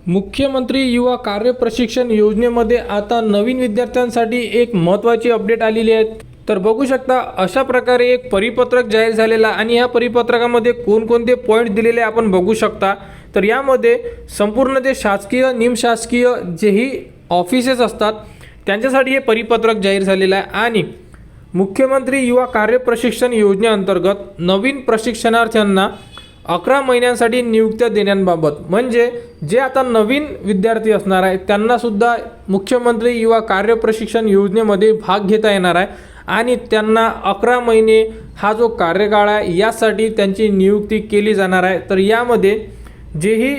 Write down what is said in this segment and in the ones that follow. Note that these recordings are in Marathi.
मुख्यमंत्री युवा कार्य प्रशिक्षण योजनेमध्ये आता नवीन विद्यार्थ्यांसाठी एक महत्त्वाची अपडेट आलेली आहे। तर बघू शकता अशा प्रकारे एक परिपत्रक जाहीर झालेला आणि या परिपत्रकामध्ये कोणकोणते पॉईंट दिलेले आपण बघू शकता। तर यामध्ये संपूर्ण जे शासकीय निमशासकीय जेही ऑफिसेस असतात त्यांच्यासाठी हे परिपत्रक जाहीर झालेलं आहे आणि मुख्यमंत्री युवा कार्य प्रशिक्षण योजनेअंतर्गत नवीन प्रशिक्षणार्थ्यांना 11 महिन्यांसाठी नियुक्त्या देण्याबाबत, म्हणजे जे आता नवीन विद्यार्थी असणार आहे त्यांना सुद्धा मुख्यमंत्री युवा कार्य प्रशिक्षण योजनेमध्ये भाग घेता येणार आहे आणि त्यांना 11 महिने हा जो कार्यकाळ आहे यासाठी त्यांची नियुक्ती केली जाणार आहे। तर यामध्ये जेही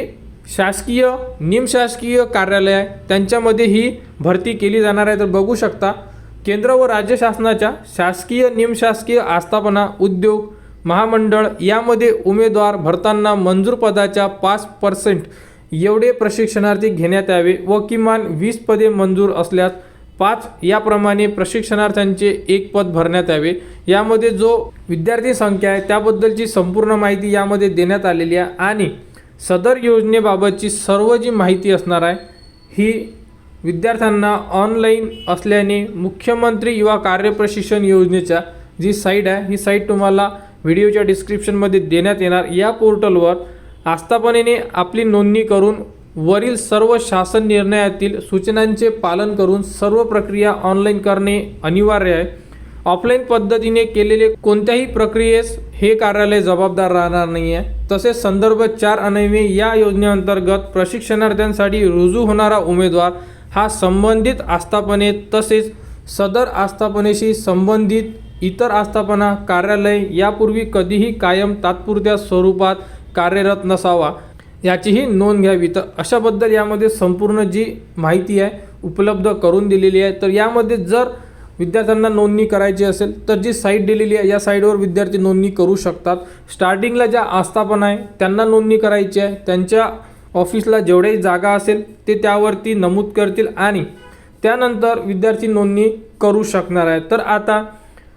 शासकीय निमशासकीय कार्यालय आहे त्यांच्यामध्ये ही भरती केली जाणार आहे। तर बघू शकता केंद्र व राज्य शासनाच्या शासकीय निमशासकीय आस्थापना उद्योग महामंडळ यामध्ये उमेदवार भरताना मंजूर पदाच्या 5% एवढे प्रशिक्षणार्थी घेण्यात यावे व किमान 20 पदे मंजूर असल्यास 5 याप्रमाणे प्रशिक्षणार्थ्यांचे एक पद भरण्यात यावे। यामध्ये जो विद्यार्थी संख्या आहे त्याबद्दलची संपूर्ण माहिती यामध्ये देण्यात आलेली आहे आणि सदर योजनेबाबतची सर्व जी माहिती असणार आहे ही विद्यार्थ्यांना ऑनलाईन असल्याने मुख्यमंत्री युवा कार्य प्रशिक्षण योजनेच्या जी साईट आहे ही साईट तुम्हाला व्हिडिओच्या डिस्क्रिप्शनमध्ये देण्यात येणार। या पोर्टलवर आस्थापनेने आपली नोंदणी करून वरील सर्व शासन निर्णयातील सूचनांचे पालन करून सर्व प्रक्रिया ऑनलाईन करणे अनिवार्य आहे। ऑफलाईन पद्धतीने केलेले कोणत्याही प्रक्रियेस हे कार्यालय जबाबदार राहणार नाही आहे। तसेच संदर्भ 4 या योजनेअंतर्गत प्रशिक्षणार्थ्यांसाठी रुजू होणारा उमेदवार हा संबंधित आस्थापनेत तसेच सदर आस्थापनेशी संबंधित इतर आस्थापना कार्यालय यापूर्वी कधीही कायम तात्पुरत्या स्वरूपात कार्यरत नसावा याचीही नोंद घ्यावी। तर अशाबद्दल यामध्ये संपूर्ण जी माहिती आहे उपलब्ध करून दिलेली आहे। तर यामध्ये जर विद्यार्थ्यांना नोंदणी करायची असेल तर जी साईट दिलेली आहे या साईटवर विद्यार्थी नोंदणी करू शकतात। स्टार्टिंगला ज्या आस्थापना आहे त्यांना नोंदणी करायची आहे, त्यांच्या ऑफिसला जेवढेही जागा असेल ते त्यावरती नमूद करतील आणि त्यानंतर विद्यार्थी नोंदणी करू शकणार आहे। तर आता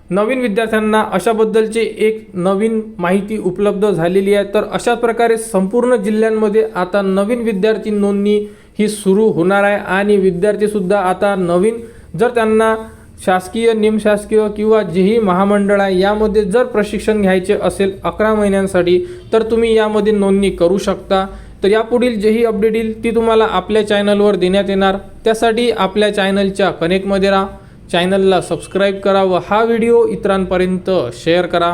नवीन विद्यार्थ्यांना अशाबद्दलची एक नवीन माहिती उपलब्ध झालेली आहे। तर अशा प्रकारे संपूर्ण जिल्ह्यांमध्ये आता नवीन विद्यार्थी नोंदणी ही सुरू होणार आहे आणि विद्यार्थीसुद्धा आता नवीन जर त्यांना शासकीय निमशासकीय किंवा जेही महामंडळ आहे यामध्ये जर प्रशिक्षण घ्यायचे असेल 11 महिन्यांसाठी तर तुम्ही यामध्ये नोंदणी करू शकता। तर यापुढील जेही अपडेट येईल ती तुम्हाला आपल्या चॅनलवर देण्यात येणार। त्यासाठी आपल्या चॅनलच्या कनेक्टमध्ये राहा, चॅनलला सबस्क्राईब करा व हा व्हिडिओ इतरांपर्यंत शेअर करा।